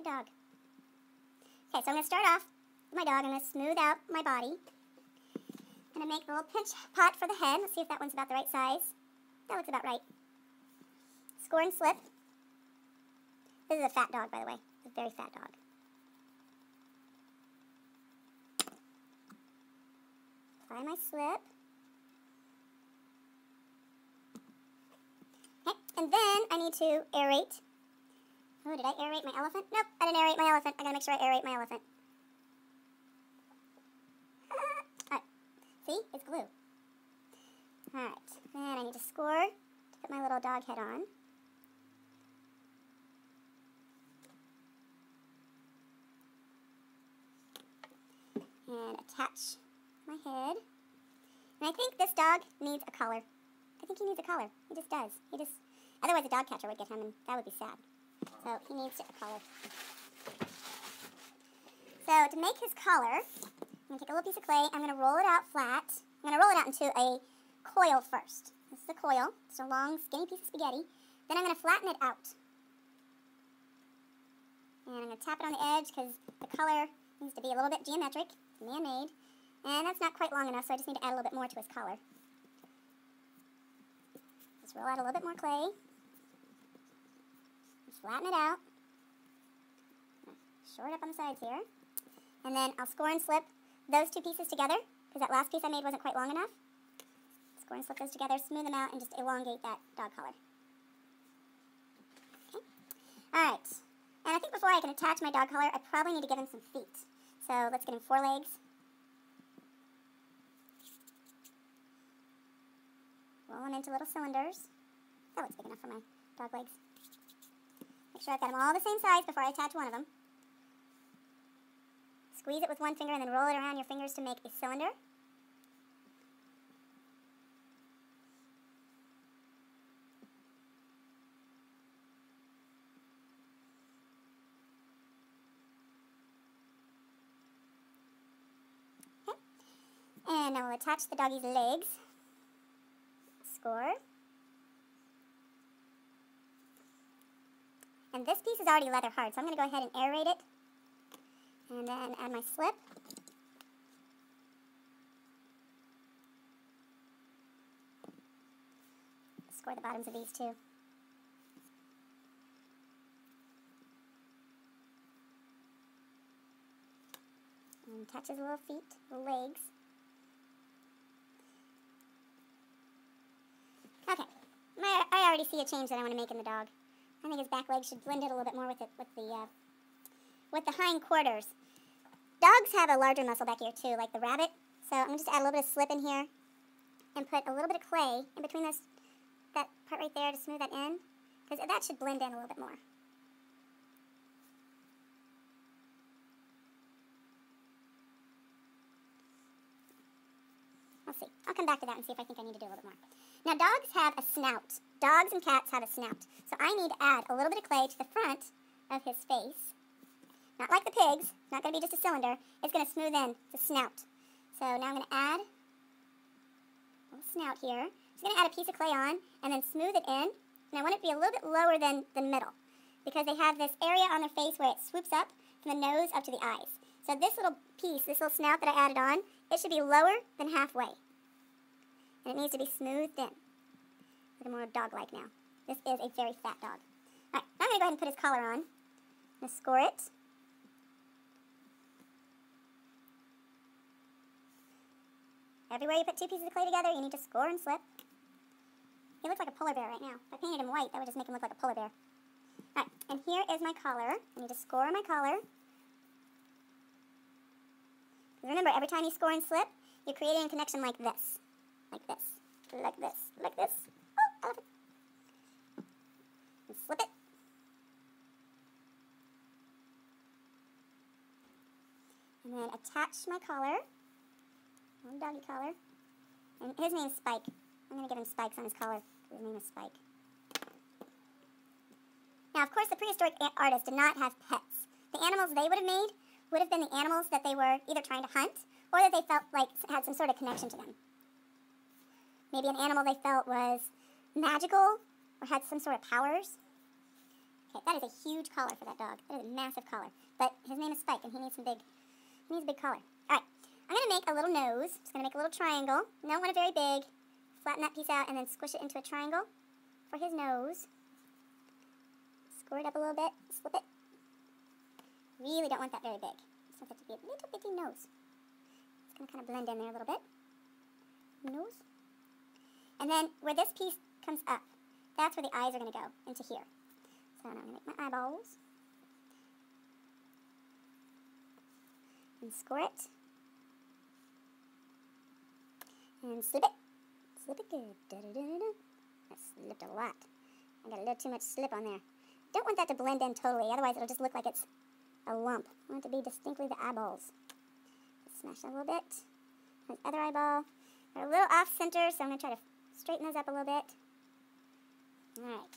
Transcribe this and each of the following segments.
dog. Okay, so I'm going to start off with my dog. I'm going to smooth out my body. I'm going to make the little pinch pot for the head. Let's see if that one's about the right size. That looks about right. Score and slip. This is a fat dog, by the way. It's a very fat dog. Apply my slip. Okay, and then I need to aerate. Oh, did I aerate my elephant? Nope, I didn't aerate my elephant. I gotta make sure I aerate my elephant. Alright, see? It's glue. Alright, then I need to score to put my little dog head on. And attach my head. And I think this dog needs a collar. I think he needs a collar. He just does. Otherwise a dog catcher would get him and that would be sad. So he needs a collar. So to make his collar, I'm going to take a little piece of clay. I'm going to roll it out flat. I'm going to roll it out into a coil first. This is a coil. It's a long, skinny piece of spaghetti. Then I'm going to flatten it out. And I'm going to tap it on the edge because the color needs to be a little bit geometric, man-made. And that's not quite long enough, so I just need to add a little bit more to his collar. Just roll out a little bit more clay. Flatten it out. Short up on the sides here. And then I'll score and slip those two pieces together, because that last piece I made wasn't quite long enough. Score and slip those together, smooth them out, and just elongate that dog collar. Okay. Alright. And I think before I can attach my dog collar, I probably need to give him some feet. So let's get him forelegs. Roll them into little cylinders. That looks big enough for my dog legs. Make sure I've got them all the same size before I attach one of them. Squeeze it with one finger and then roll it around your fingers to make a cylinder. Okay. And now we'll attach the doggy's legs. Score. And this piece is already leather hard, so I'm going to go ahead and aerate it. And then add my slip. Score the bottoms of these too. And attach his little feet, little legs. Okay, I already see a change that I want to make in the dog. I think his back legs should blend it a little bit more with the hind quarters. Dogs have a larger muscle back here too, like the rabbit. So I'm going to just add a little bit of slip in here and put a little bit of clay in between that part right there to smooth that in, because that should blend in a little bit more. Let's see. I'll come back to that and see if I think I need to do a little bit more. Now dogs have a snout. Dogs and cats have a snout. So I need to add a little bit of clay to the front of his face. Not like the pigs. It's not going to be just a cylinder. It's going to smooth in the snout. So now I'm going to add a little snout here. Just going to add a piece of clay on and then smooth it in. And I want it to be a little bit lower than the middle, because they have this area on their face where it swoops up from the nose up to the eyes. So this little piece, this little snout that I added on, it should be lower than halfway. And it needs to be smoothed in. Looking more dog-like now. This is a very fat dog. Alright, now I'm going to go ahead and put his collar on. I'm going to score it. Everywhere you put two pieces of clay together, you need to score and slip. He looks like a polar bear right now. If I painted him white, that would just make him look like a polar bear. Alright, and here is my collar. I need to score my collar. Remember, every time you score and slip, you're creating a connection like this. Like this. Like this. Like this. Oh, elephant. And slip it. And then attach my collar. Little doggy collar. And his name's Spike. I'm going to give him spikes on his collar. His name is Spike. Now, of course, the prehistoric artists did not have pets. The animals they would have made would have been the animals that they were either trying to hunt or that they felt like had some sort of connection to them. Maybe an animal they felt was magical or had some sort of powers. Okay, that is a huge collar for that dog. That is a massive collar. But his name is Spike, and he needs a big collar. All right, I'm going to make a little nose. Just going to make a little triangle. Don't want it very big. Flatten that piece out and then squish it into a triangle for his nose. Score it up a little bit. Slip it. Really don't want that very big. Just want that to be a little bitty nose. It's going to kind of blend in there a little bit. Nose. And then where this piece comes up, that's where the eyes are going to go, into here. So now I'm going to make my eyeballs. And score it. And slip it. Slip it good. Da-da-da-da-da. That slipped a lot. I got a little too much slip on there. Don't want that to blend in totally, otherwise it'll just look like it's a lump. I want it to be distinctly the eyeballs. Smash that a little bit. His other eyeball. They're a little off center, so I'm going to try to straighten those up a little bit. Alright.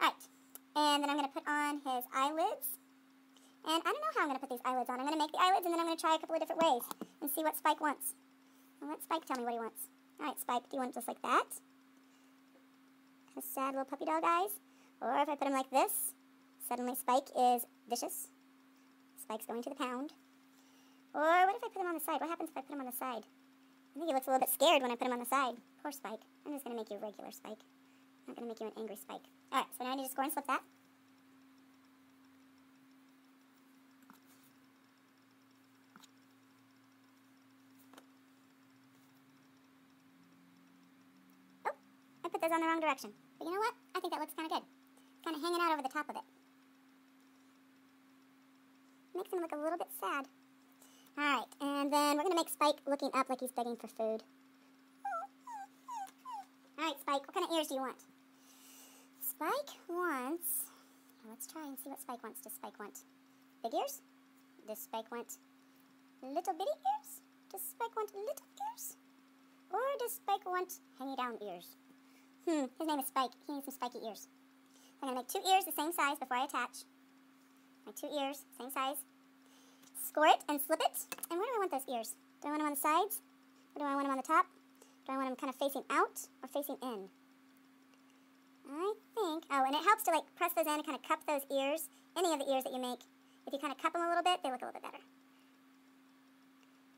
Alright. And then I'm going to put on his eyelids. And I don't know how I'm going to put these eyelids on. I'm going to make the eyelids, and then I'm going to try a couple of different ways and see what Spike wants. And let Spike tell me what he wants. Alright, Spike, do you want it just like that? Kind of sad little puppy dog eyes. Or if I put him like this, suddenly Spike is vicious. Spike's going to the pound. Or what if I put him on the side? What happens if I put him on the side? I think he looks a little bit scared when I put him on the side. Poor Spike. I'm just going to make you a regular Spike. I'm not going to make you an angry Spike. Alright, so now I need to score and slip that. Oh, I put those on the wrong direction. But you know what? I think that looks kind of good. It's kind of hanging out over the top of it. Makes him look a little bit sad. Alright, and then we're going to make Spike looking up like he's begging for food. Alright, Spike, what kind of ears do you want? Spike wants... Let's try and see what Spike wants. Does Spike want big ears? Does Spike want little bitty ears? Does Spike want little ears? Or does Spike want hanging down ears? His name is Spike. He needs some spiky ears. I'm going to make 2 ears the same size before I attach. My 2 ears, same size. Score it and slip it. And where do I want those ears? Do I want them on the sides? Or do I want them on the top? Do I want them kind of facing out or facing in? I think... Oh, and it helps to like press those in and kind of cup those ears. Any of the ears that you make, if you kind of cup them a little bit, they look a little bit better.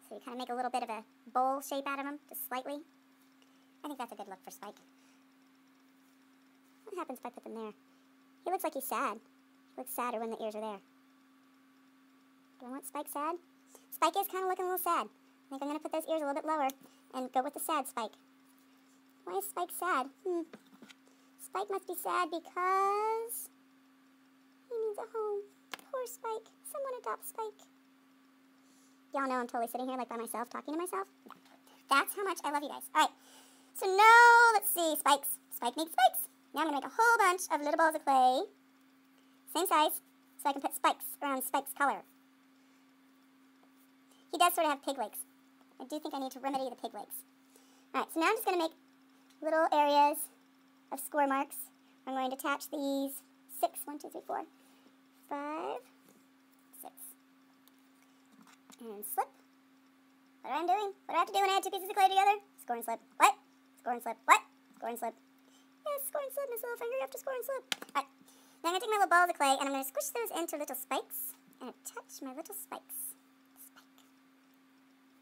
So you kind of make a little bit of a bowl shape out of them, just slightly. I think that's a good look for Spike. What happens if I put them there? He looks like he's sad. He looks sadder when the ears are there. Do I want Spike sad? Spike is kind of looking a little sad. I think I'm going to put those ears a little bit lower and go with the sad Spike. Why is Spike sad? Spike must be sad because he needs a home. Poor Spike. Someone adopt Spike. Y'all know I'm totally sitting here like by myself, talking to myself. Yeah. That's how much I love you guys. Alright, so now let's see. Spikes. Spike needs spikes. Now I'm going to make a whole bunch of little balls of clay. Same size, so I can put spikes around Spike's collar. He does sort of have pig legs. I do think I need to remedy the pig legs. Alright, so now I'm just going to make little areas of score marks. I'm going to attach these 6, 1, 2, 3, 4, 5, 6. And slip. What am I doing? What do I have to do when I add 2 pieces of clay together? Score and slip. What? Score and slip. What? Score and slip. Yes, score and slip, Miss Little Finger. You have to score and slip. Alright. Now I'm going to take my little balls of clay and I'm going to squish those into little spikes and attach my little spikes.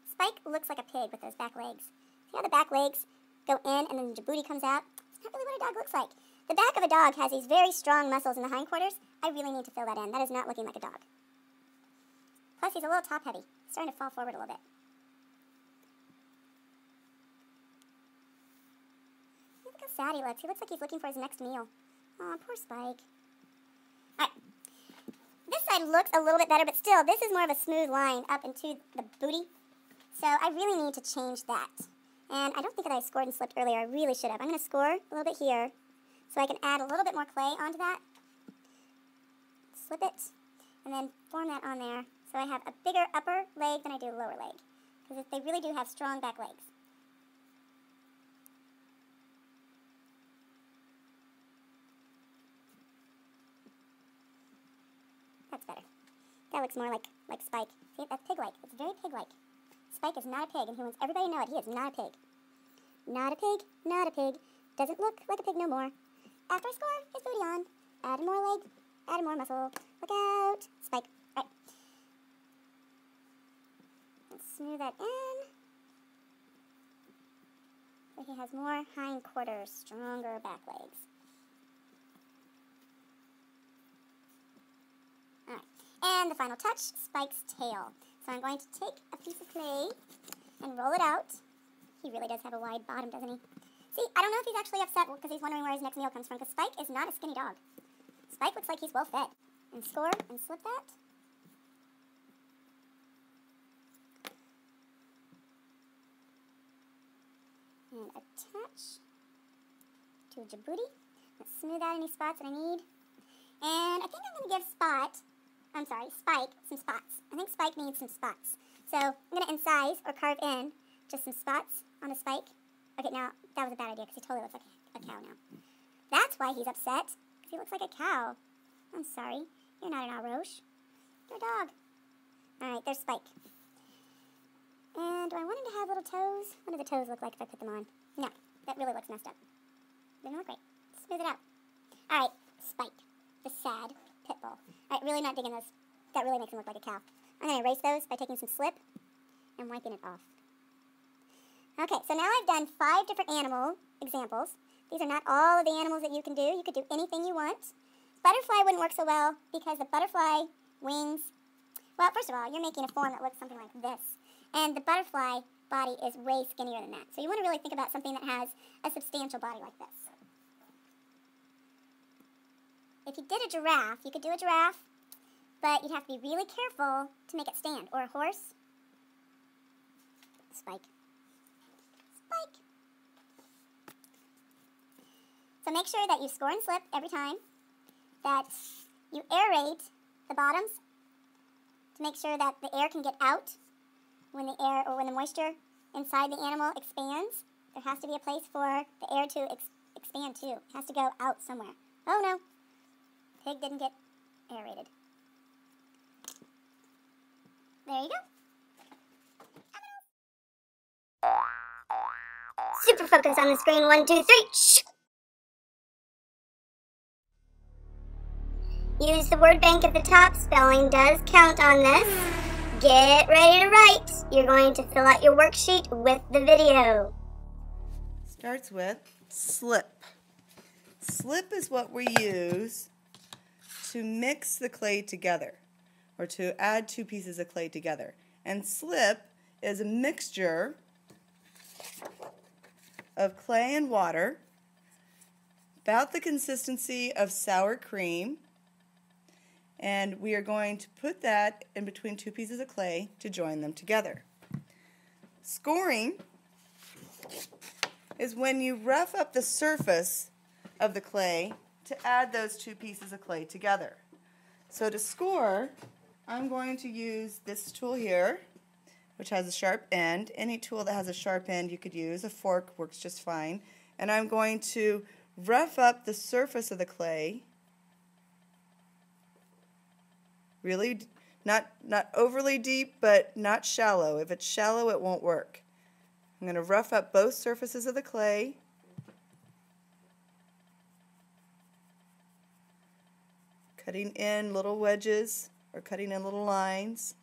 Spike looks like a pig with those back legs. See how the back legs go in and then the booty comes out? It's not really what a dog looks like. The back of a dog has these very strong muscles in the hindquarters. I really need to fill that in. That is not looking like a dog. Plus, he's a little top heavy. He's starting to fall forward a little bit. Look how sad he looks. He looks like he's looking for his next meal. Aw, poor Spike. Alright. This side looks a little bit better, but still, this is more of a smooth line up into the booty. So I really need to change that. And I don't think that I scored and slipped earlier. I really should have. I'm going to score a little bit here so I can add a little bit more clay onto that. Slip it. And then form that on there. So I have a bigger upper leg than I do a lower leg. Because they really do have strong back legs. That's better. That looks more like Spike. See, that's pig-like. It's very pig-like. Spike is not a pig, and he wants everybody to know it. He is not a pig. Not a pig, not a pig. Doesn't look like a pig no more. After I score, his booty on. Add more leg. Add more muscle. Look out. Spike. All right. Let's smooth that in. So he has more hind quarters, stronger back legs. All right. And the final touch, Spike's tail. So I'm going to take a piece of clay and roll it out. He really does have a wide bottom, doesn't he? See, I don't know if he's actually upset because he's wondering where his next meal comes from, because Spike is not a skinny dog. Spike looks like he's well fed. And score and slip that. And attach to a Djibouti. Let's smooth out any spots that I need. And I think I'm going to give Spike some spots. I think Spike needs some spots. So I'm going to incise or carve in just some spots on the Spike. Okay, now that was a bad idea because he totally looks like a cow now. That's why he's upset, because he looks like a cow. I'm sorry, you're not an Aroche. You're a dog. Alright, there's Spike. And do I want him to have little toes? What do the toes look like if I put them on? No, that really looks messed up. Doesn't look great. Smooth it out. Alright, Spike, the sad pit bull. Alright, really not digging this. That really makes him look like a cow. I'm going to erase those by taking some slip and wiping it off. Okay, so now I've done 5 different animal examples. These are not all of the animals that you can do. You could do anything you want. Butterfly wouldn't work so well because the butterfly wings, well, first of all, you're making a form that looks something like this. And the butterfly body is way skinnier than that. So you want to really think about something that has a substantial body like this. If you did a giraffe, you could do a giraffe, but you'd have to be really careful to make it stand. Or a horse. Spike. Spike. So make sure that you score and slip every time, that you aerate the bottoms to make sure that the air can get out when the air or when the moisture inside the animal expands. There has to be a place for the air to expand too. It has to go out somewhere. Oh no, pig didn't get aerated. There you go. Super focus on the screen. 1, 2, 3. Shh. Use the word bank at the top. Spelling does count on this. Get ready to write. You're going to fill out your worksheet with the video. Starts with slip. Slip is what we use to mix the clay together, or to add 2 pieces of clay together. And slip is a mixture of clay and water, about the consistency of sour cream, and we are going to put that in between 2 pieces of clay to join them together. Scoring is when you rough up the surface of the clay to add those 2 pieces of clay together. So to score, I'm going to use this tool here, which has a sharp end. Any tool that has a sharp end you could use. A fork works just fine. And I'm going to rough up the surface of the clay. Really, not overly deep, but not shallow. If it's shallow, it won't work. I'm going to rough up both surfaces of the clay. Cutting in little wedges or cutting in little lines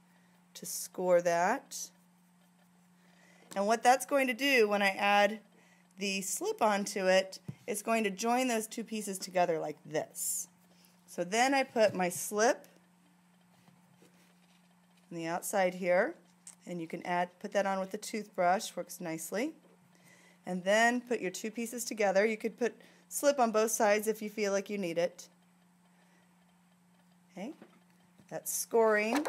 to score that. And what that's going to do when I add the slip onto it, it's going to join those 2 pieces together like this. So then I put my slip on the outside here, and you can put that on with a toothbrush, works nicely. And then put your 2 pieces together. You could put slip on both sides if you feel like you need it. Okay, that's scoring,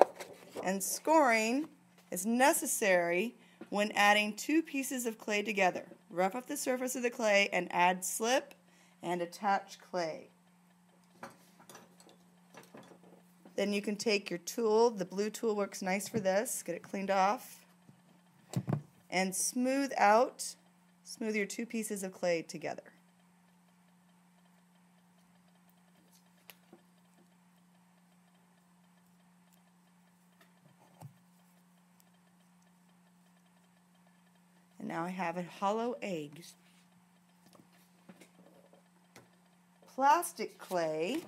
and scoring is necessary when adding 2 pieces of clay together. Rough up the surface of the clay and add slip and attach clay. Then you can take your tool, the blue tool works nice for this, get it cleaned off, and smooth your 2 pieces of clay together. And now I have a hollow egg. plastic clay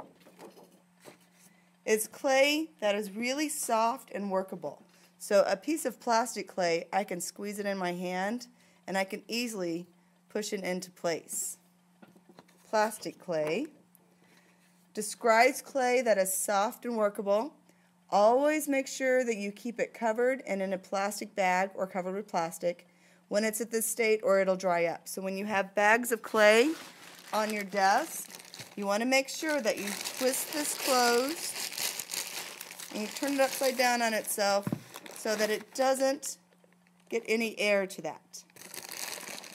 is clay that is really soft and workable. So a piece of plastic clay, I can squeeze it in my hand and I can easily push it into place. Plastic clay describes clay that is soft and workable. Always make sure that you keep it covered and in a plastic bag or covered with plastic when it's at this state, or it'll dry up. So when you have bags of clay on your desk, you want to make sure that you twist this closed and you turn it upside down on itself so that it doesn't get any air to that.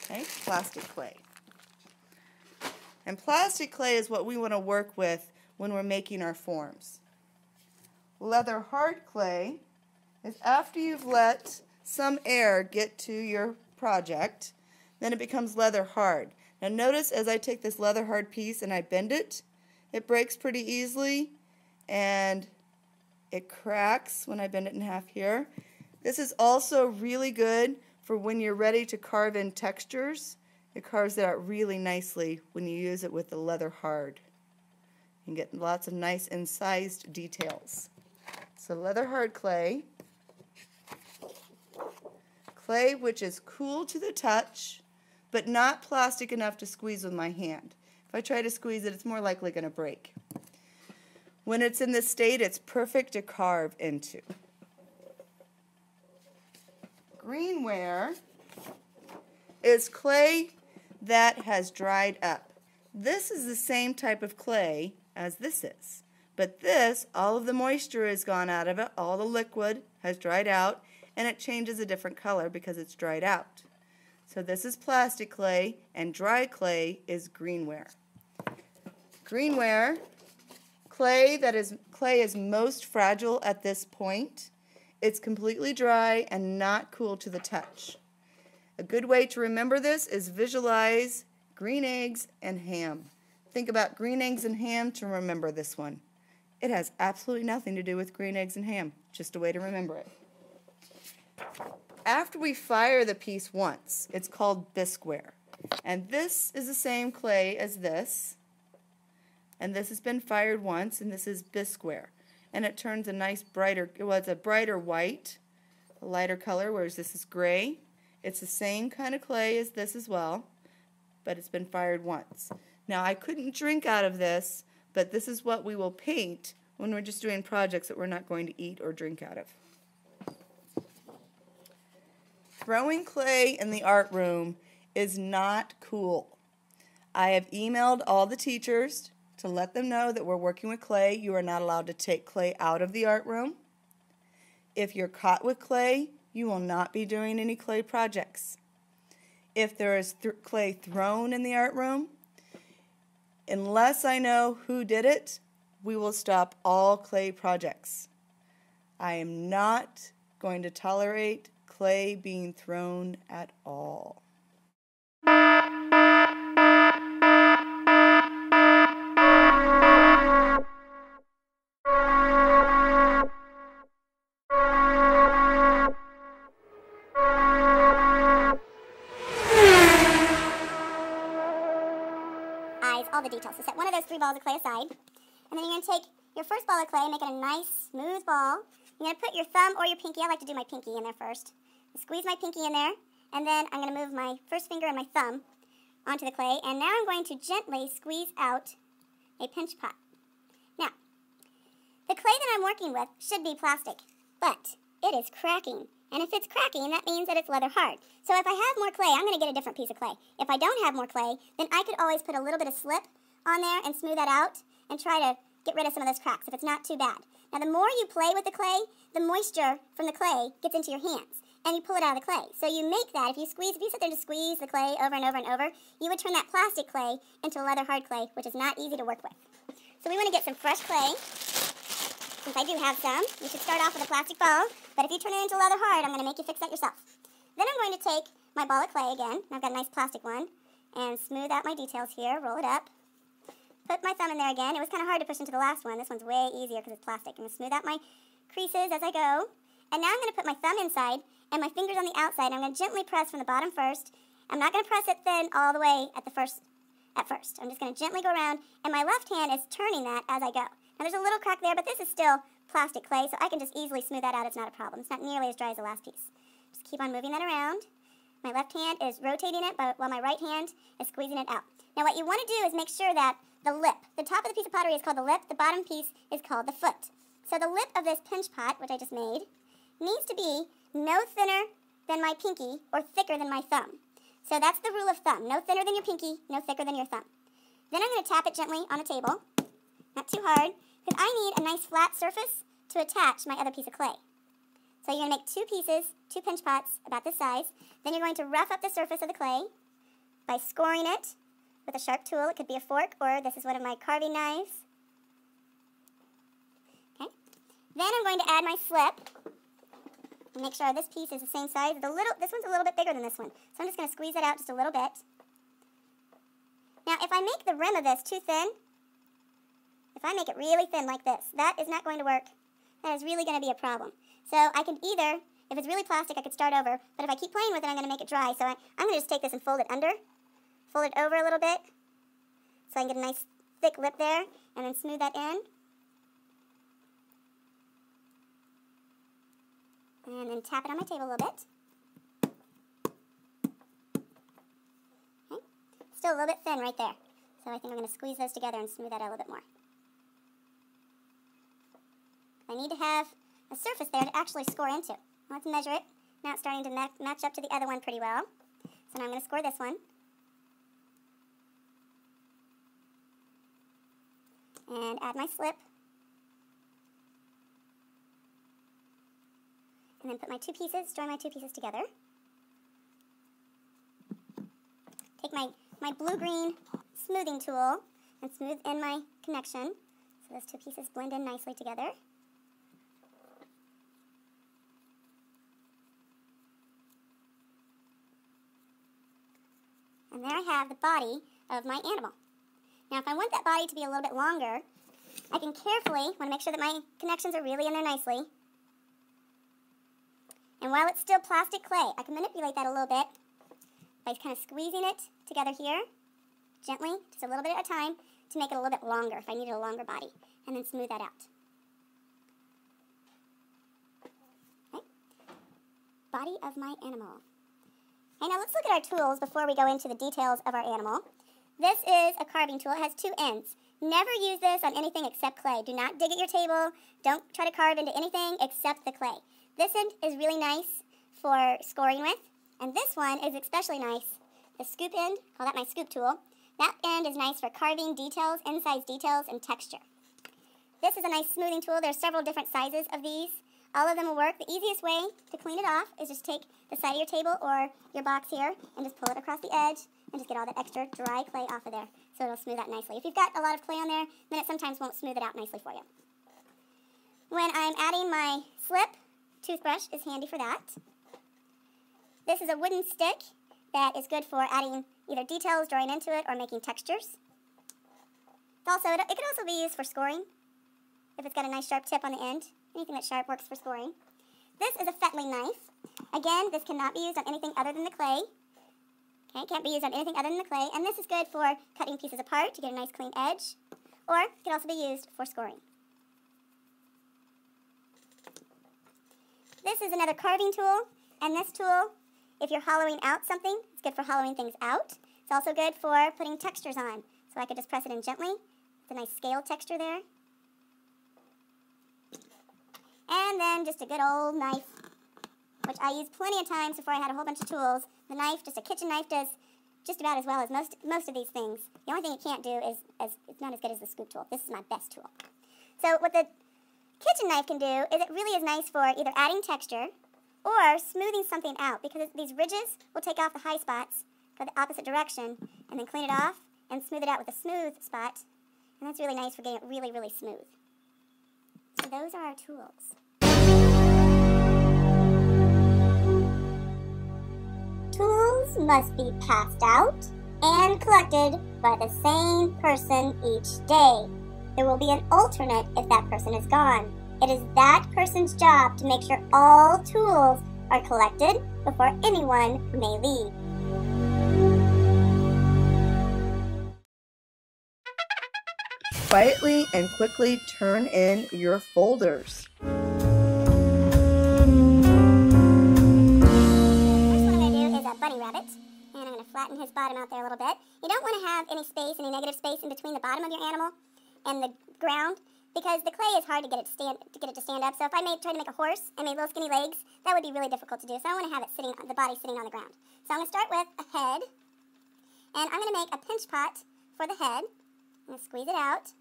Okay, plastic clay. And plastic clay is what we want to work with when we're making our forms. Leather hard clay is after you've let some air get to your project, then it becomes leather hard. Now notice as I take this leather hard piece and I bend it, it breaks pretty easily and it cracks when I bend it in half here. This is also really good for when you're ready to carve in textures. It carves it out really nicely when you use it with the leather hard. You can get lots of nice incised details. So leather hard clay. Clay which is cool to the touch, but not plastic enough to squeeze with my hand. If I try to squeeze it, it's more likely going to break. When it's in this state, it's perfect to carve into. Greenware is clay that has dried up. This is the same type of clay as this is, but this, all of the moisture is gone out of it, all the liquid has dried out, and it changes a different color because it's dried out. So this is plastic clay, and dry clay is greenware. Greenware, clay is most fragile at this point. It's completely dry and not cool to the touch. A good way to remember this is visualize green eggs and ham. Think about green eggs and ham to remember this one. It has absolutely nothing to do with green eggs and ham, just a way to remember it. After we fire the piece once, it's called bisqueware. And this is the same clay as this. And this has been fired once, and this is bisqueware. And it turns a nice brighter, well, it's a brighter white, a lighter color, whereas this is gray. It's the same kind of clay as this as well, but it's been fired once. Now, I couldn't drink out of this, but this is what we will paint when we're just doing projects that we're not going to eat or drink out of. Throwing clay in the art room is not cool. I have emailed all the teachers to let them know that we're working with clay. You are not allowed to take clay out of the art room. If you're caught with clay, you will not be doing any clay projects. If there is clay thrown in the art room, unless I know who did it, we will stop all clay projects. I am not going to tolerate clay being thrown at all. All the details. So set one of those 3 balls of clay aside, and then you're going to take your first ball of clay, make it a nice smooth ball. You're going to put your thumb or your pinky, I like to do my pinky in there first. Squeeze my pinky in there, and then I'm going to move my first finger and my thumb onto the clay, and now I'm going to gently squeeze out a pinch pot. Now, the clay that I'm working with should be plastic, but it is cracking. And if it's cracking, that means that it's leather hard. So if I have more clay, I'm going to get a different piece of clay. If I don't have more clay, then I could always put a little bit of slip on there and smooth that out and try to get rid of some of those cracks if it's not too bad. Now the more you play with the clay, the moisture from the clay gets into your hands and you pull it out of the clay. So you make that, if you sit there to squeeze the clay over and over and over, you would turn that plastic clay into leather hard clay, which is not easy to work with. So we want to get some fresh clay. Since I do have some, you should start off with a plastic ball, but if you turn it into leather hard, I'm going to make you fix that yourself. Then I'm going to take my ball of clay again, and I've got a nice plastic one, and smooth out my details here, roll it up, put my thumb in there again. It was kind of hard to push into the last one. This one's way easier because it's plastic. I'm going to smooth out my creases as I go, and now I'm going to put my thumb inside and my fingers on the outside. I'm going to gently press from the bottom first. I'm not going to press it thin all the way at at first. I'm just going to gently go around, and my left hand is turning that as I go. Now there's a little crack there, but this is still plastic clay, so I can just easily smooth that out. It's not a problem. It's not nearly as dry as the last piece. Just keep on moving that around. My left hand is rotating it, while my right hand is squeezing it out. Now what you want to do is make sure that the lip, the top of the piece of pottery is called the lip, the bottom piece is called the foot. So the lip of this pinch pot, which I just made, needs to be no thinner than my pinky or thicker than my thumb. So that's the rule of thumb. No thinner than your pinky, no thicker than your thumb. Then I'm going to tap it gently on the table, not too hard, because I need a nice flat surface to attach my other piece of clay. So you're going to make two pieces, two pinch pots about this size. Then you're going to rough up the surface of the clay by scoring it with a sharp tool. It could be a fork, or this is one of my carving knives. Okay. Then I'm going to add my slip. And make sure this piece is the same size. This one's a little bit bigger than this one. So I'm just going to squeeze it out just a little bit. Now, if I make the rim of this too thin, if I make it really thin like this, that is not going to work. That is really going to be a problem. So I can either, if it's really plastic, I could start over. But if I keep playing with it, I'm going to make it dry. So I'm going to just take this and fold it under. Fold it over a little bit so I can get a nice thick lip there. And then smooth that in. And then tap it on my table a little bit. Okay. Still a little bit thin right there. So I think I'm going to squeeze those together and smooth that out a little bit more. I need to have a surface there to actually score into. Let's measure it. Now it's starting to match up to the other one pretty well. So now I'm going to score this one. And add my slip. And then put my two pieces, join my two pieces together. Take my blue-green smoothing tool and smooth in my connection. So those two pieces blend in nicely together. And there I have the body of my animal. Now if I want that body to be a little bit longer, I can carefully, want to make sure that my connections are really in there nicely. And while it's still plastic clay, I can manipulate that a little bit by kind of squeezing it together here, gently, just a little bit at a time, to make it a little bit longer if I needed a longer body, and then smooth that out. Okay. Body of my animal. Okay, now let's look at our tools before we go into the details of our animal. This is a carving tool. It has two ends. Never use this on anything except clay. Do not dig at your table. Don't try to carve into anything except the clay. This end is really nice for scoring with, and this one is especially nice. The scoop end, call that my scoop tool. That end is nice for carving details, insides details, and texture. This is a nice smoothing tool. There's several different sizes of these. All of them will work. The easiest way to clean it off is just take the side of your table or your box here and just pull it across the edge and just get all that extra dry clay off of there so it'll smooth out nicely. If you've got a lot of clay on there, then it sometimes won't smooth it out nicely for you. When I'm adding my slip, toothbrush is handy for that. This is a wooden stick that is good for adding either details, drawing into it, or making textures. It could also be used for scoring if it's got a nice sharp tip on the end. Anything that's sharp works for scoring. This is a fettling knife. Again, this cannot be used on anything other than the clay. Okay, it can't be used on anything other than the clay. And this is good for cutting pieces apart to get a nice clean edge. Or it can also be used for scoring. This is another carving tool. And this tool, if you're hollowing out something, it's good for hollowing things out. It's also good for putting textures on. So I could just press it in gently. It's a nice scale texture there. And then just a good old knife, which I used plenty of times before I had a whole bunch of tools. The knife, just a kitchen knife, does just about as well as most of these things. The only thing it can't do is it's not as good as the scoop tool. This is my best tool. So what the kitchen knife can do is it really is nice for either adding texture or smoothing something out, because these ridges will take off the high spots, go the opposite direction, and then clean it off and smooth it out with a smooth spot. And that's really nice for getting it really, really smooth. So those are our tools. Tools must be passed out and collected by the same person each day. There will be an alternate if that person is gone. It is that person's job to make sure all tools are collected before anyone may leave. quietly and quickly turn in your folders. First one I'm going to do is a bunny rabbit, and I'm going to flatten his bottom out there a little bit. You don't want to have any space, any negative space in between the bottom of your animal and the ground, because the clay is hard to get it to stand up. So if I try to make a horse and made little skinny legs, that would be really difficult to do. So I want to have it the body sitting on the ground. So I'm going to start with a head, and I'm going to make a pinch pot for the head. I'm going to squeeze it out.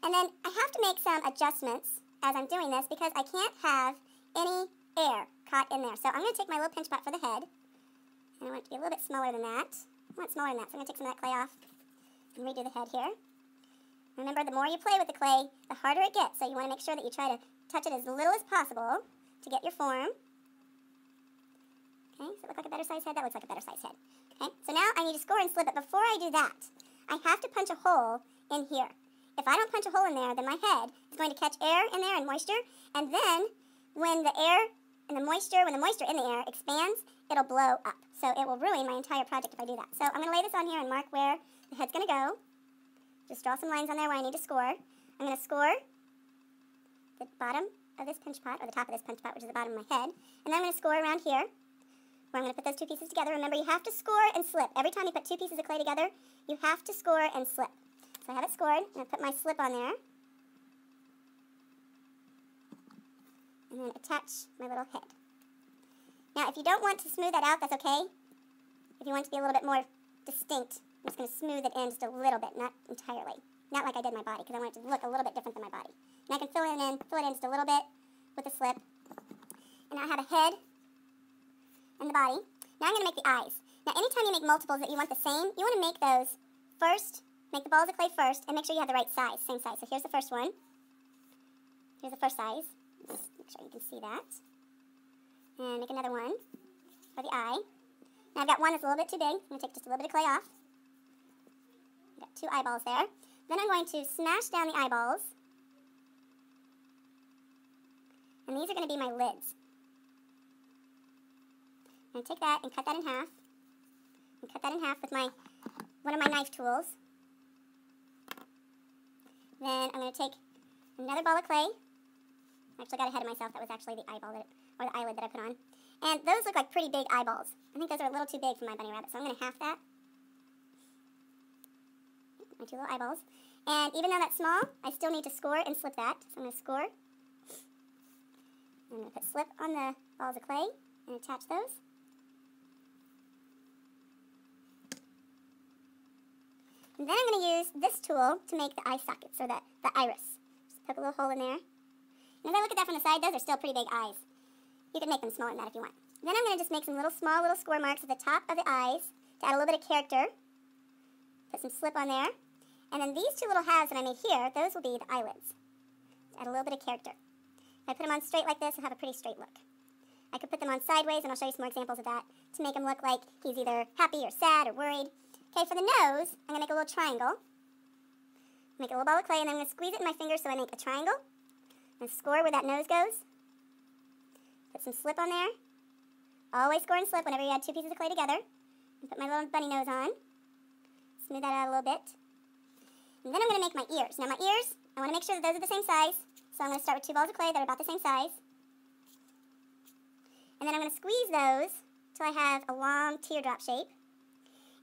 And then I have to make some adjustments as I'm doing this because I can't have any air caught in there. So I'm going to take my little pinch pot for the head, and I want it to be a little bit smaller than that. I want it smaller than that, so I'm going to take some of that clay off and redo the head here. Remember, the more you play with the clay, the harder it gets. So you want to make sure that you try to touch it as little as possible to get your form. Okay, does it look like a better size head? That looks like a better size head. Okay, so now I need to score and slip it. Before I do that, I have to punch a hole in here. If I don't punch a hole in there, then my head is going to catch air in there and moisture, and then when the air and the moisture, when the moisture in the air expands, it'll blow up. So it will ruin my entire project if I do that. So I'm going to lay this on here and mark where the head's going to go. Just draw some lines on there where I need to score. I'm going to score the bottom of this pinch pot, or the top of this pinch pot, which is the bottom of my head, and then I'm going to score around here, where I'm going to put those two pieces together. Remember, you have to score and slip. Every time you put two pieces of clay together, you have to score and slip. So I have it scored, and I put my slip on there, and then attach my little head. Now, if you don't want to smooth that out, that's okay. If you want it to be a little bit more distinct, I'm just going to smooth it in just a little bit, not entirely. Not like I did my body, because I want it to look a little bit different than my body. And I can fill it in just a little bit with the slip. And now I have a head and the body. Now I'm going to make the eyes. Now, anytime you make multiples that you want the same, you want to make those first. Make the balls of clay first, and make sure you have the right size, same size. So here's the first one. Here's the first size. Just make sure you can see that. And make another one for the eye. Now I've got one that's a little bit too big. I'm going to take just a little bit of clay off. I've got two eyeballs there. Then I'm going to smash down the eyeballs. And these are going to be my lids. I'm going to take that and cut that in half. And cut that in half with one of my knife tools. Then I'm going to take another ball of clay. I actually got ahead of myself. That was actually the eyeball or the eyelid that I put on. And those look like pretty big eyeballs. I think those are a little too big for my bunny rabbit, so I'm going to half that. My two little eyeballs. And even though that's small, I still need to score and slip that. So I'm going to score. I'm going to put slip on the balls of clay and attach those. And then I'm going to use this tool to make the eye sockets, or the iris. Just poke a little hole in there. And as I look at that from the side, those are still pretty big eyes. You can make them smaller than that if you want. Then I'm going to just make some small little score marks at the top of the eyes to add a little bit of character. Put some slip on there. And then these two little halves that I made here, those will be the eyelids. Add a little bit of character. If I put them on straight like this, I'll have a pretty straight look. I could put them on sideways, and I'll show you some more examples of that, to make him look like he's either happy or sad or worried. Okay, for the nose, I'm going to make a little triangle. Make a little ball of clay, and I'm going to squeeze it in my fingers so I make a triangle. And score where that nose goes. Put some slip on there. Always score and slip whenever you add two pieces of clay together. And put my little bunny nose on. Smooth that out a little bit. And then I'm going to make my ears. Now my ears, I want to make sure that those are the same size. So I'm going to start with two balls of clay that are about the same size. And then I'm going to squeeze those till I have a long teardrop shape.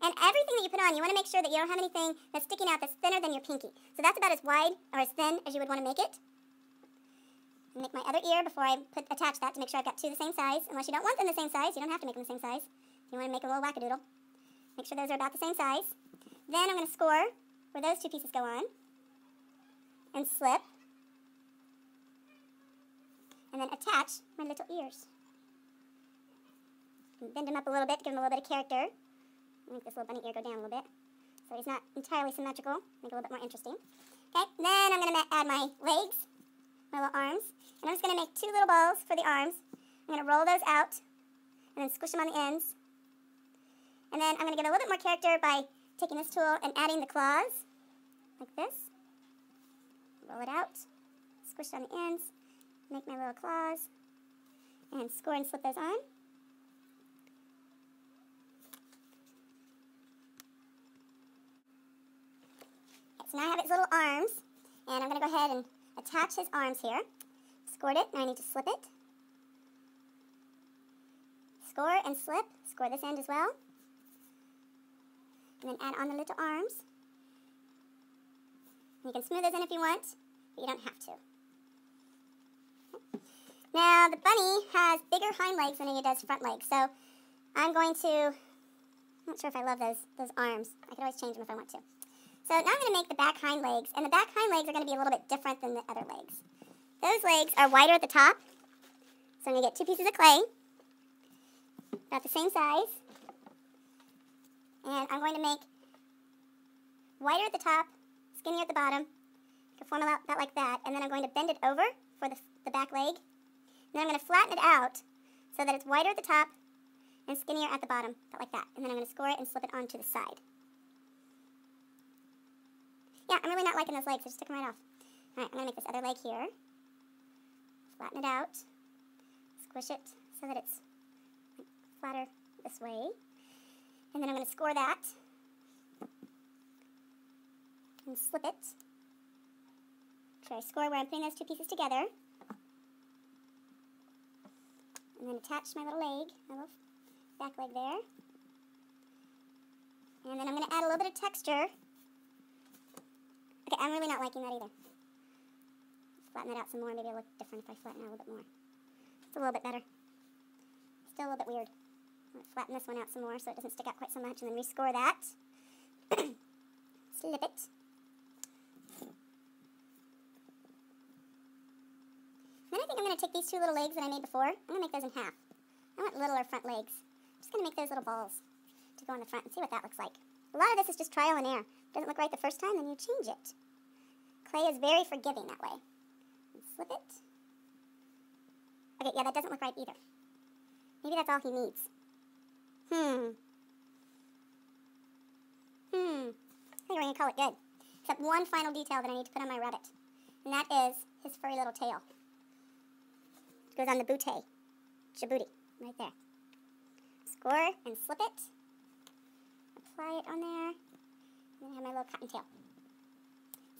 And everything that you put on, you want to make sure that you don't have anything that's sticking out that's thinner than your pinky. So that's about as wide or as thin as you would want to make it. And make my other ear before I attach that to make sure I've got two the same size. Unless you don't want them the same size, you don't have to make them the same size. If you want to make a little wackadoodle, make sure those are about the same size. Then I'm going to score where those two pieces go on. And slip. And then attach my little ears. And bend them up a little bit, give them a little bit of character. Make this little bunny ear go down a little bit, so he's not entirely symmetrical. Make it a little bit more interesting. Okay, then I'm going to add my legs, my little arms, and I'm just going to make two little balls for the arms. I'm going to roll those out, and then squish them on the ends. And then I'm going to give it a little bit more character by taking this tool and adding the claws, like this. Roll it out, squish it on the ends, make my little claws, and score and slip those on. so now I have his little arms, and I'm going to go ahead and attach his arms here. Scored it, now I need to slip it. Score and slip. Score this end as well. And then add on the little arms. You can smooth those in if you want, but you don't have to. Now, the bunny has bigger hind legs than he does front legs, so I'm going to, I'm not sure if I love those arms. I can always change them if I want to. So now I'm going to make the back hind legs, and the back hind legs are going to be a little bit different than the other legs. Those legs are wider at the top, so I'm going to get 2 pieces of clay, about the same size, and I'm going to make wider at the top, skinnier at the bottom, form that like that, and then I'm going to bend it over for the back leg. And then I'm going to flatten it out so that it's wider at the top and skinnier at the bottom, about like that. And then I'm going to score it and slip it onto the side. Yeah, I'm really not liking those legs, so just took them right off. Alright, I'm going to make this other leg here. Flatten it out. Squish it so that it's flatter this way. And then I'm going to score that. And slip it. Try to score where I'm putting those 2 pieces together. And then attach my little leg, my little back leg there. And then I'm going to add a little bit of texture. Okay, I'm really not liking that either. Flatten it out some more. Maybe it'll look different if I flatten it out a little bit more. It's a little bit better. Still a little bit weird. I'm going to flatten this one out some more so it doesn't stick out quite so much, and then rescore that. Slip it. Then I think I'm going to take these 2 little legs that I made before. I'm going to make those in half. I want littler front legs. I'm just going to make those little balls to go on the front and see what that looks like. A lot of this is just trial and error. If it doesn't look right the first time, then you change it. Clay is very forgiving that way. And slip it. Okay, yeah, that doesn't look right either. Maybe that's all he needs. I think we're going to call it good. Except one final detail that I need to put on my rabbit. And that is his furry little tail. Goes on the bootay, jabooty, right there. Score and slip it. Apply it on there. And then I have my little cotton tail.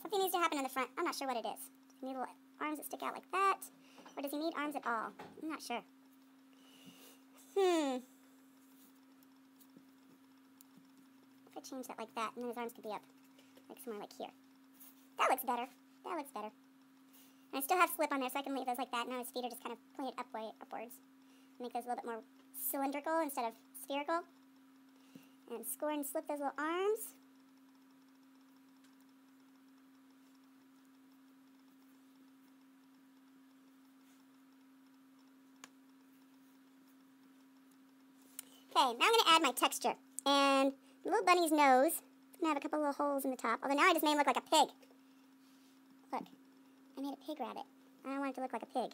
Something needs to happen in the front. I'm not sure what it is. Does he need little arms that stick out like that? Or does he need arms at all? I'm not sure. If I change that like that, and then his arms could be up, like somewhere like here. That looks better. That looks better. And I still have slip on there, so I can leave those like that. Now his feet are just kind of pointed upwards. Make those a little bit more cylindrical instead of spherical. And score and slip those little arms. Okay, now I'm going to add my texture. And the little bunny's nose, I'm going to have a couple little holes in the top. Although now I just made him look like a pig. Look. I made a pig rabbit. I don't want it to look like a pig.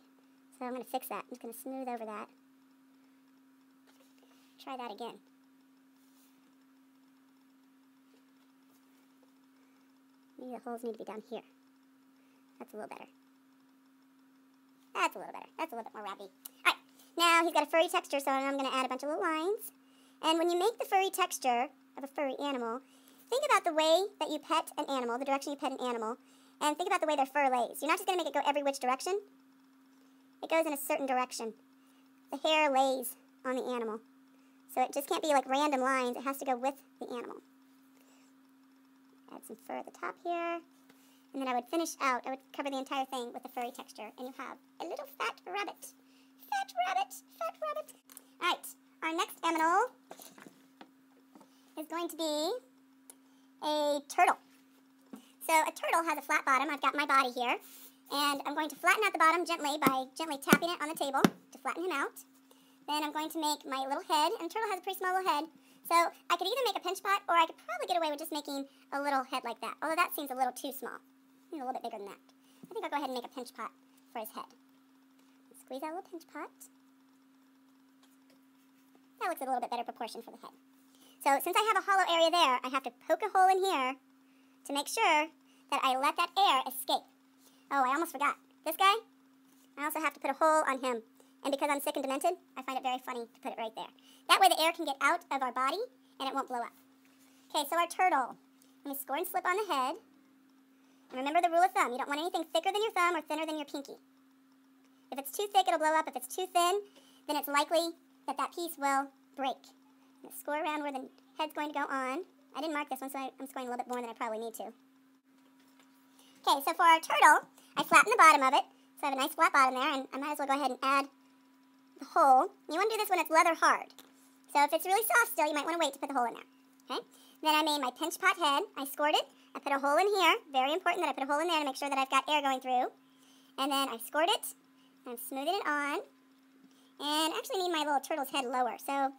So I'm going to fix that. I'm just going to smooth over that. Try that again. Maybe the holes need to be down here. That's a little better. That's a little better. That's a little bit more rabbity. Alright, now he's got a furry texture, so I'm going to add a bunch of little lines. And when you make the furry texture of a furry animal, think about the way that you pet an animal, the direction you pet an animal, and think about the way their fur lays. You're not just going to make it go every which direction. It goes in a certain direction. The hair lays on the animal. So it just can't be like random lines. It has to go with the animal. Add some fur at the top here. And then I would finish out, I would cover the entire thing with the furry texture. And you have a little fat rabbit. Fat rabbit. Fat rabbit. Alright, our next animal is going to be a turtle. So a turtle has a flat bottom. I've got my body here. And I'm going to flatten out the bottom gently by gently tapping it on the table to flatten him out. Then I'm going to make my little head. And a turtle has a pretty small little head. So I could either make a pinch pot, or I could probably get away with just making a little head like that. Although that seems a little too small. I need a little bit bigger than that. I think I'll go ahead and make a pinch pot for his head. Squeeze out a little pinch pot. That looks a little bit better proportion for the head. So since I have a hollow area there, I have to poke a hole in here to make sure that I let that air escape. Oh, I almost forgot. This guy, I also have to put a hole on him. And because I'm sick and demented, I find it very funny to put it right there. That way the air can get out of our body and it won't blow up. Okay, so our turtle. Let me score and slip on the head. And remember the rule of thumb. You don't want anything thicker than your thumb or thinner than your pinky. If it's too thick, it'll blow up. If it's too thin, then it's likely that that piece will break. I'm going to score around where the head's going to go on. I didn't mark this one, so I'm scoring a little bit more than I probably need to. Okay, so for our turtle, I flattened the bottom of it, so I have a nice flat bottom there, and I might as well go ahead and add the hole. You want to do this when it's leather hard. So if it's really soft still, you might want to wait to put the hole in there. Okay? Then I made my pinch pot head. I scored it. I put a hole in here. Very important that I put a hole in there to make sure that I've got air going through. And then I scored it. I'm smoothing it on. And I actually need my little turtle's head lower. So,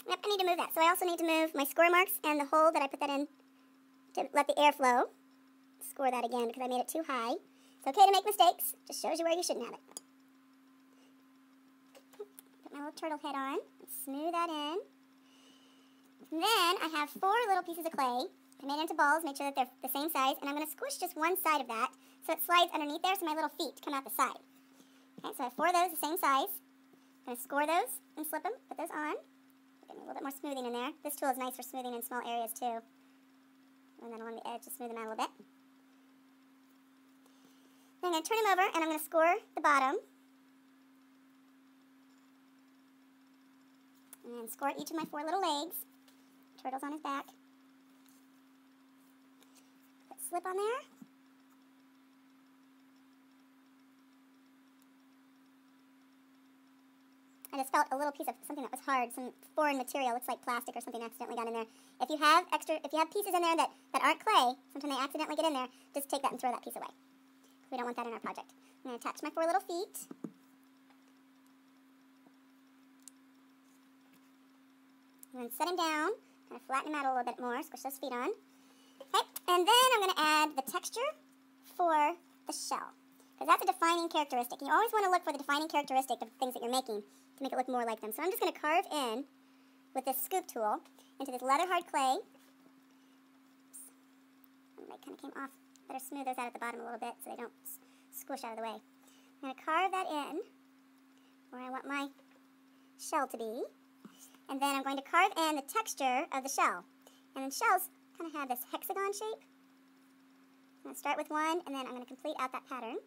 yep, I need to move that. So I also need to move my score marks and the hole that I put that in to let the air flow. Score that again because I made it too high. It's okay to make mistakes. Just shows you where you shouldn't have it. Put my little turtle head on. Smooth that in. Then I have 4 little pieces of clay. I made into balls, make sure that they're the same size, and I'm going to squish just one side of that so it slides underneath there so my little feet come out the side. Okay, so I have 4 of those the same size. I'm going to score those and slip them, put those on. Get a little bit more smoothing in there. This tool is nice for smoothing in small areas too. And then along the edge to smooth them out a little bit. Then I'm going to turn them over and I'm going to score the bottom. And then score each of my 4 little legs. Turtle's on his back. Put slip on there. I just felt a little piece of something that was hard, some foreign material, looks like plastic or something accidentally got in there. If you have pieces in there that aren't clay, sometimes they accidentally get in there, just take that and throw that piece away. We don't want that in our project. I'm going to attach my 4 little feet. And then set him down, kind of flatten him out a little bit more, squish those feet on. Okay, and then I'm going to add the texture for the shell. Because that's a defining characteristic. You always want to look for the defining characteristic of things that you're making to make it look more like them. So I'm just going to carve in with this scoop tool into this leather hard clay. Oops. That kind of came off. Better smooth those out at the bottom a little bit so they don't squish out of the way. I'm going to carve that in where I want my shell to be. And then I'm going to carve in the texture of the shell. And then shells kind of have this hexagon shape. I'm going to start with one, and then I'm going to complete out that pattern.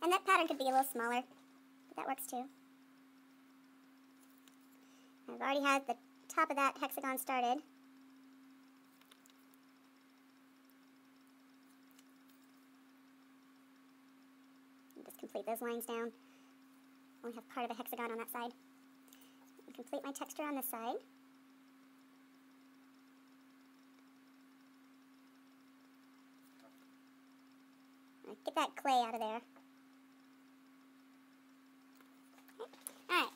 And that pattern could be a little smaller, but that works too. I've already had the top of that hexagon started. Just complete those lines down. Only have part of a hexagon on that side. And complete my texture on this side. Get that clay out of there. Alright,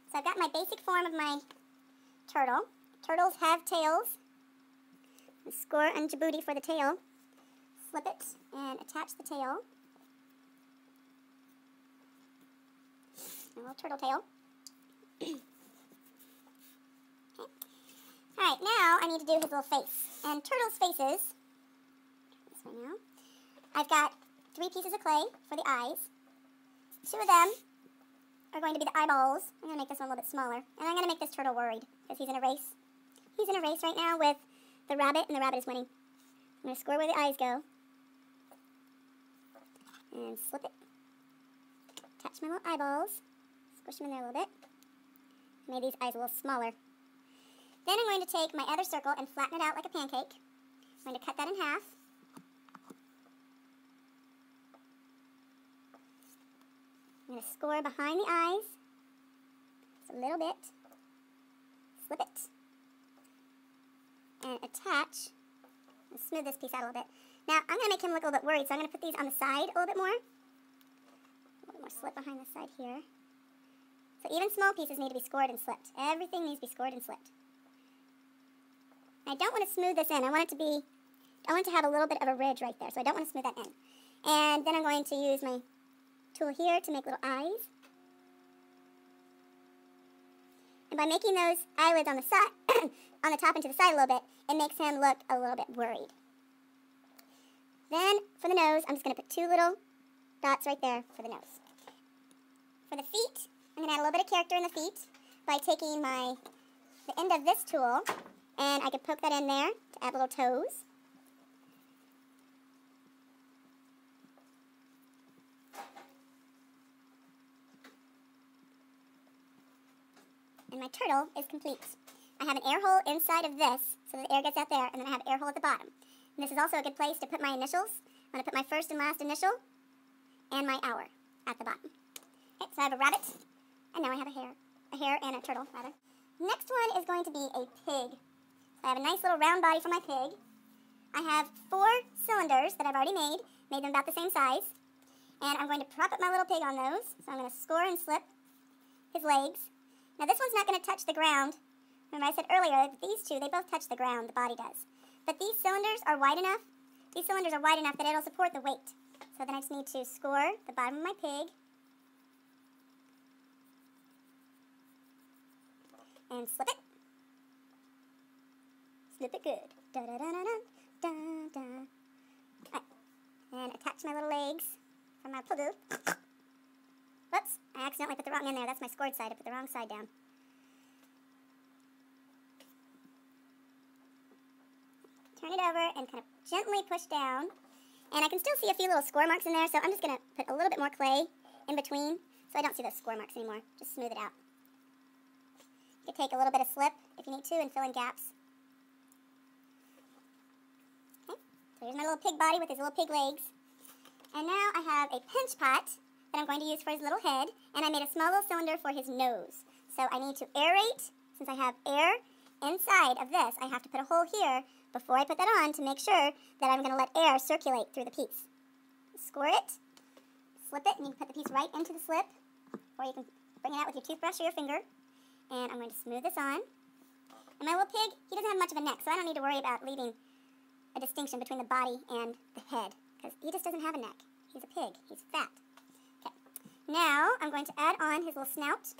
so I've got my basic form of my turtle. Turtles have tails. Score on Djibouti for the tail. Flip it and attach the tail. A little turtle tail. Okay. Alright, now I need to do his little face. And turtles' faces, this way now, I've got 3 pieces of clay for the eyes. 2 of them are going to be the eyeballs. I'm going to make this one a little bit smaller. And I'm going to make this turtle worried because he's in a race. He's in a race right now with the rabbit, and the rabbit is winning. I'm going to score where the eyes go. And slip it. Attach my little eyeballs. Squish them in there a little bit. Made these eyes a little smaller. Then I'm going to take my other circle and flatten it out like a pancake. I'm going to cut that in half. I'm going to score behind the eyes, just a little bit, slip it, and attach, and smooth this piece out a little bit. Now, I'm going to make him look a little bit worried, so I'm going to put these on the side a little bit more. A little more slip behind this side here. So even small pieces need to be scored and slipped. Everything needs to be scored and slipped. I don't want to smooth this in. I want it to have a little bit of a ridge right there, so I don't want to smooth that in. And then I'm going to use my tool here to make little eyes. And by making those eyelids on the side, on the top and to the side a little bit, it makes him look a little bit worried. Then for the nose, I'm just going to put 2 little dots right there for the nose. For the feet, I'm going to add a little bit of character in the feet by taking the end of this tool And I could poke that in there to add little toes. And my turtle is complete. I have an air hole inside of this, so the air gets out there, and then I have an air hole at the bottom. And this is also a good place to put my initials. I'm going to put my first and last initial and my hour at the bottom. Okay, so I have a rabbit, and now I have a hare and a turtle, rather. Next one is going to be a pig. So I have a nice little round body for my pig. I have 4 cylinders that I've already made them about the same size. And I'm going to prop up my little pig on those. So I'm going to score and slip his legs. Now this one's not going to touch the ground. Remember I said earlier that these two, they both touch the ground, the body does. But these cylinders are wide enough that it'll support the weight. So then I just need to score the bottom of my pig. And slip it. Slip it good. Da da da da da da da. Right. And attach my little legs from my pugoo. Whoops, I accidentally put the wrong in there. That's my scored side. I put the wrong side down. Turn it over and kind of gently push down. And I can still see a few little score marks in there, so I'm just going to put a little bit more clay in between so I don't see those score marks anymore. Just smooth it out. You can take a little bit of slip if you need to and fill in gaps. Okay, so here's my little pig body with his little pig legs. And now I have a pinch pot that I'm going to use for his little head, and I made a small little cylinder for his nose. So I need to aerate. Since I have air inside of this, I have to put a hole here before I put that on to make sure that I'm going to let air circulate through the piece. Score it, slip it, and you can put the piece right into the slip, or you can bring it out with your toothbrush or your finger. And I'm going to smooth this on. And my little pig, he doesn't have much of a neck, so I don't need to worry about leaving a distinction between the body and the head, because he just doesn't have a neck. He's a pig. He's fat. Okay. Now I'm going to add on his little snout.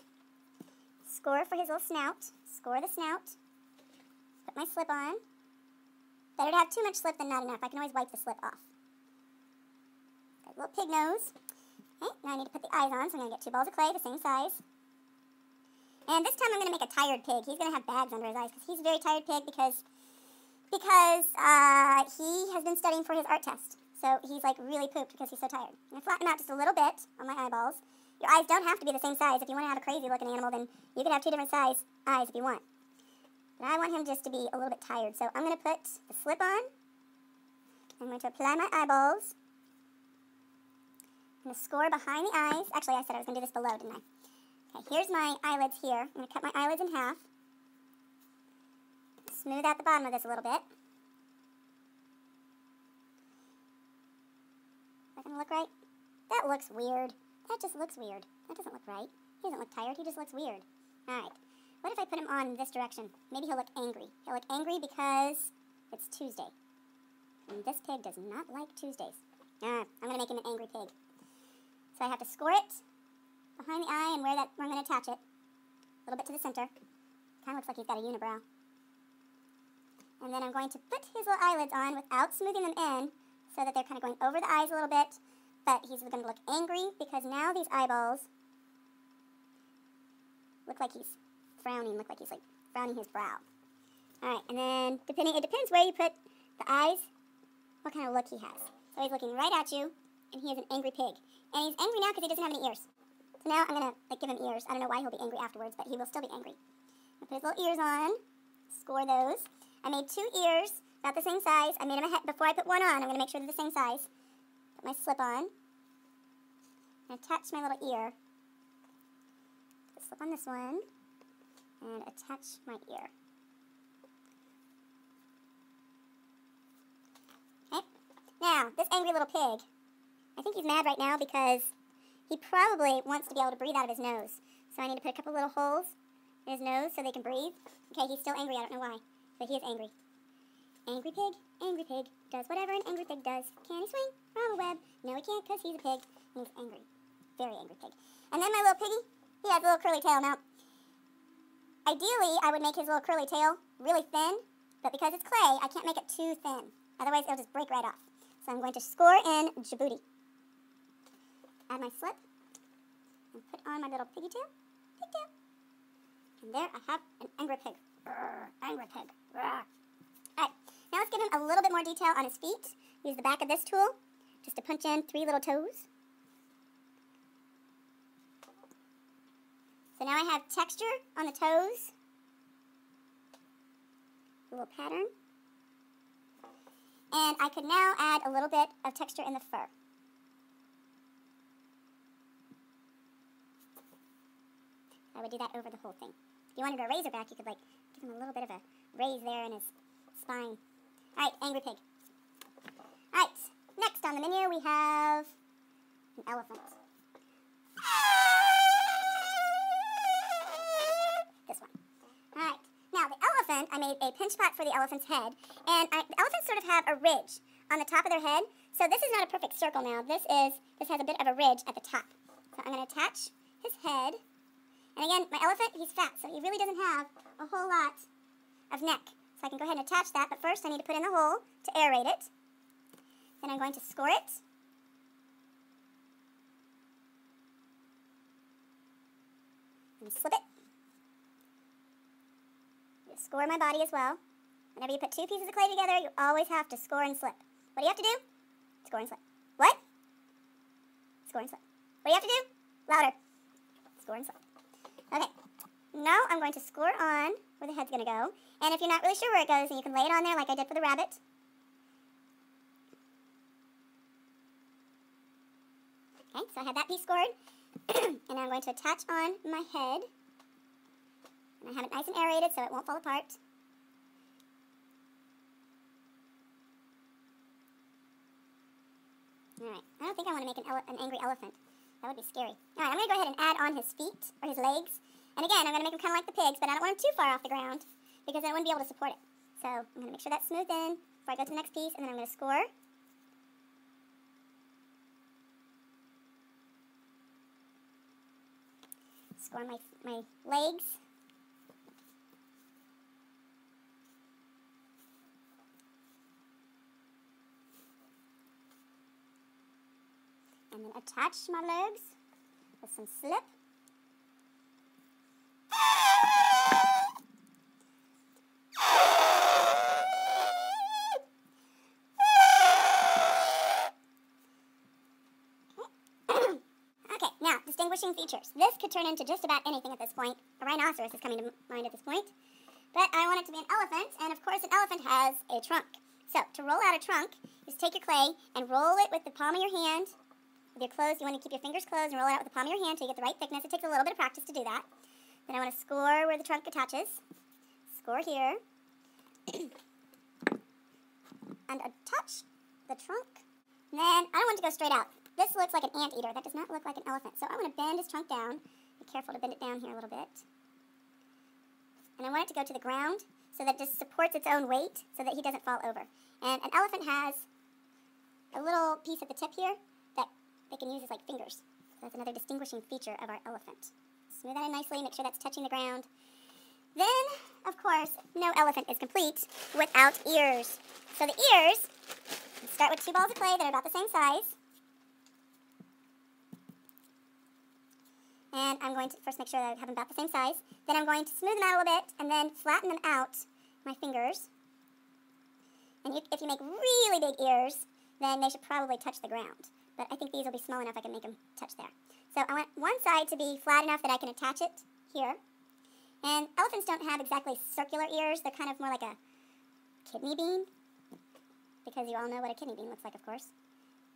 Score for his little snout. Score the snout. Put my slip on. Better to have too much slip than not enough. I can always wipe the slip off. Got a little pig nose. Okay, now I need to put the eyes on, so I'm going to get 2 balls of clay the same size. And this time I'm going to make a tired pig. He's going to have bags under his eyes because he's a very tired pig because he has been studying for his art test. So he's like really pooped because he's so tired. I'm going to flatten him out just a little bit on my eyeballs. Your eyes don't have to be the same size. If you want to have a crazy looking animal, then you can have 2 different size eyes if you want. But I want him just to be a little bit tired. So I'm going to put the slip on. I'm going to apply my eyeballs. I'm going to score behind the eyes. Actually, I said I was going to do this below, didn't I? Okay, here's my eyelids here. I'm going to cut my eyelids in half. Smooth out the bottom of this a little bit. Is that going to look right? That looks weird. That just looks weird. That doesn't look right. He doesn't look tired. He just looks weird. Alright. What if I put him on this direction? Maybe he'll look angry. He'll look angry because it's Tuesday. And this pig does not like Tuesdays. I'm going to make him an angry pig. So I have to score it behind the eye and where I'm going to attach it. A little bit to the center. Kind of looks like he's got a unibrow. And then I'm going to put his little eyelids on without smoothing them in so that they're kind of going over the eyes a little bit. But he's going to look angry because now these eyeballs look like he's frowning, look like he's like frowning his brow. Alright, and then it depends where you put the eyes, what kind of look he has. So he's looking right at you, and he is an angry pig. And he's angry now because he doesn't have any ears. So now I'm going to give him ears. I don't know why he'll be angry afterwards, but he will still be angry. I'll put his little ears on, score those. I made 2 ears, about the same size. I made them before I put one on. I'm going to make sure they're the same size. Put my slip on. And attach my little ear. Put the slip on this one. And attach my ear. Okay. Now, this angry little pig, I think he's mad right now because he probably wants to be able to breathe out of his nose. So I need to put a couple little holes in his nose so they can breathe. Okay, he's still angry. I don't know why, but he is angry. Angry pig, does whatever an angry pig does. Can he swing from a web? No, he can't because he's a pig. And he's angry. Very angry pig. And then my little piggy, he has a little curly tail. Now, ideally, I would make his little curly tail really thin, but because it's clay, I can't make it too thin. Otherwise, it'll just break right off. So I'm going to score in Djibouti. Add my slip, and put on my little piggy tail. Pigtail. And there I have an angry pig. Angry pig. Alright, now let's give him a little bit more detail on his feet. Use the back of this tool just to punch in 3 little toes. So now I have texture on the toes. A little pattern. And I could now add a little bit of texture in the fur. I would do that over the whole thing. If you wanted a razorback, you could like give him a little bit of a raise there in his spine. Alright, angry pig. Alright, next on the menu we have an elephant. This one. Alright, now the elephant, I made a pinch pot for the elephant's head, and the elephants sort of have a ridge on the top of their head, so this is not a perfect circle now. This has a bit of a ridge at the top. So I'm going to attach his head. And again, my elephant, he's fat, so he really doesn't have a whole lot of neck. So I can go ahead and attach that, but first I need to put in the hole to aerate it. Then I'm going to score it. And slip it. You score my body as well. Whenever you put 2 pieces of clay together, you always have to score and slip. What do you have to do? Score and slip. What? Score and slip. What do you have to do? Louder. Score and slip. Okay, now I'm going to score on where the head's going to go. And if you're not really sure where it goes, then you can lay it on there like I did for the rabbit. Okay, so I have that piece scored. And now I'm going to attach on my head. And I have it nice and aerated so it won't fall apart. Alright, I don't think I want to make an angry elephant. That would be scary. Alright, I'm going to go ahead and add on his feet, or his legs. And again, I'm going to make him kind of like the pigs, but I don't want him too far off the ground, because then I wouldn't be able to support it. So I'm going to make sure that's smoothed in before I go to the next piece, and then I'm going to score. Score my legs. And then attach my legs with some slip. Okay, now, distinguishing features. This could turn into just about anything at this point. A rhinoceros is coming to mind at this point. But I want it to be an elephant, and of course an elephant has a trunk. So, to roll out a trunk, just take your clay and roll it with the palm of your hand. With your closed, you want to keep your fingers closed and roll it out with the palm of your hand until you get the right thickness. It takes a little bit of practice to do that. Then I want to score where the trunk attaches. Score here. And attach the trunk. And then, I don't want it to go straight out. This looks like an anteater. That does not look like an elephant. So I want to bend his trunk down. Be careful to bend it down here a little bit. And I want it to go to the ground so that it just supports its own weight so that he doesn't fall over. And an elephant has a little piece at the tip here that they can use as like fingers. So that's another distinguishing feature of our elephant. Smooth that in nicely, make sure that's touching the ground. Then, of course, no elephant is complete without ears. So the ears, start with 2 balls of clay that are about the same size. And I'm going to first make sure that I have them about the same size. Then I'm going to smooth them out a little bit and then flatten them out with my fingers. And if you make really big ears, then they should probably touch the ground. But I think these will be small enough I can make them touch there. So I want one side to be flat enough that I can attach it here. And elephants don't have exactly circular ears. They're kind of more like a kidney bean. Because you all know what a kidney bean looks like, of course.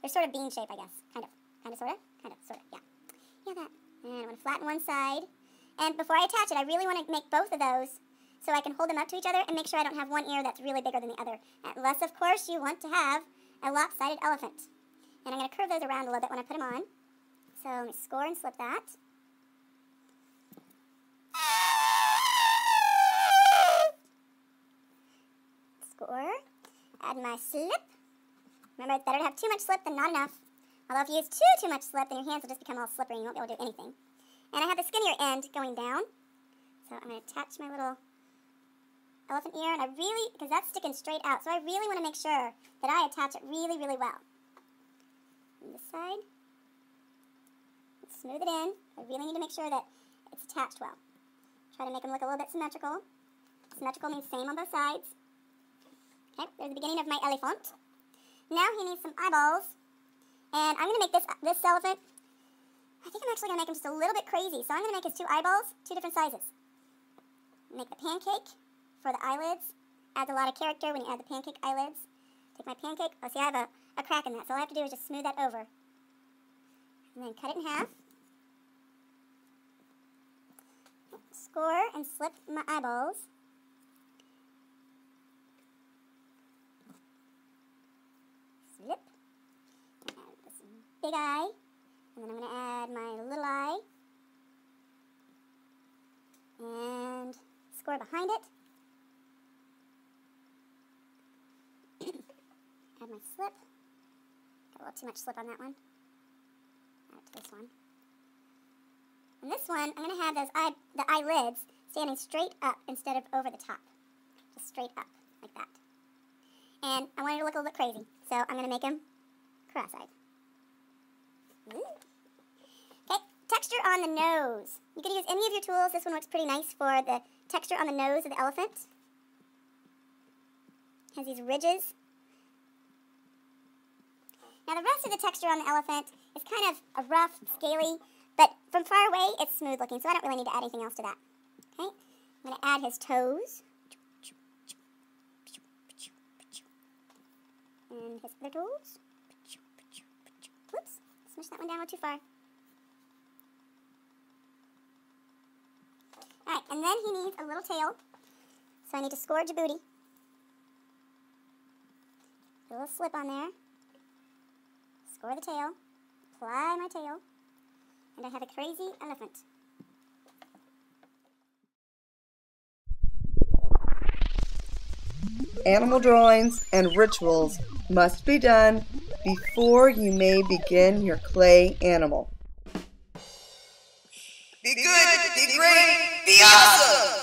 They're sort of bean shape, I guess. Kind of. Kind of, sort of? Kind of, sort of, yeah. Yeah, that. And I want to flatten one side. And before I attach it, I really want to make both of those so I can hold them up to each other and make sure I don't have one ear that's really bigger than the other. Unless, of course, you want to have a lopsided elephant. And I'm going to curve those around a little bit when I put them on. So let me score and slip that. Score. Add my slip. Remember, it's better to have too much slip than not enough. Although if you use too much slip, then your hands will just become all slippery and you won't be able to do anything. And I have the skinnier end going down. So I'm going to attach my little elephant ear. And I really, because that's sticking straight out, so I really want to make sure that I attach it really, really well. On this side. Smooth it in. I really need to make sure that it's attached well. Try to make them look a little bit symmetrical. Symmetrical means same on both sides. Okay, there's the beginning of my elephant. Now he needs some eyeballs. And I'm going to make this elephant, I think I'm actually going to make him just a little bit crazy. So I'm going to make his 2 eyeballs 2 different sizes. Make the pancake for the eyelids. Adds a lot of character when you add the pancake eyelids. Take my pancake. Oh, see, I have a crack in that. So all I have to do is just smooth that over. And then cut it in half. Score and slip my eyeballs. Slip. Add this big eye. And then I'm going to add my little eye. And score behind it. Add my slip. Got a little too much slip on that one. Add it to this one. And this one, I'm going to have the eyelids standing straight up instead of over the top. Just straight up, like that. And I want it to look a little bit crazy, so I'm going to make him cross-eyed. Okay, texture on the nose. You can use any of your tools. This one works pretty nice for the texture on the nose of the elephant. Has these ridges. Now the rest of the texture on the elephant is kind of a rough, scaly, but from far away it's smooth looking, so I don't really need to add anything else to that. Okay, I'm going to add his toes. And his other toes. Whoops, smush that one down a little too far. Alright, and then he needs a little tail, so I need to score Djibouti. Put a little slip on there. Score the tail, apply my tail, and I have a crazy elephant. Animal drawings and rituals must be done before you may begin your clay animal. Be good, be great, be awesome!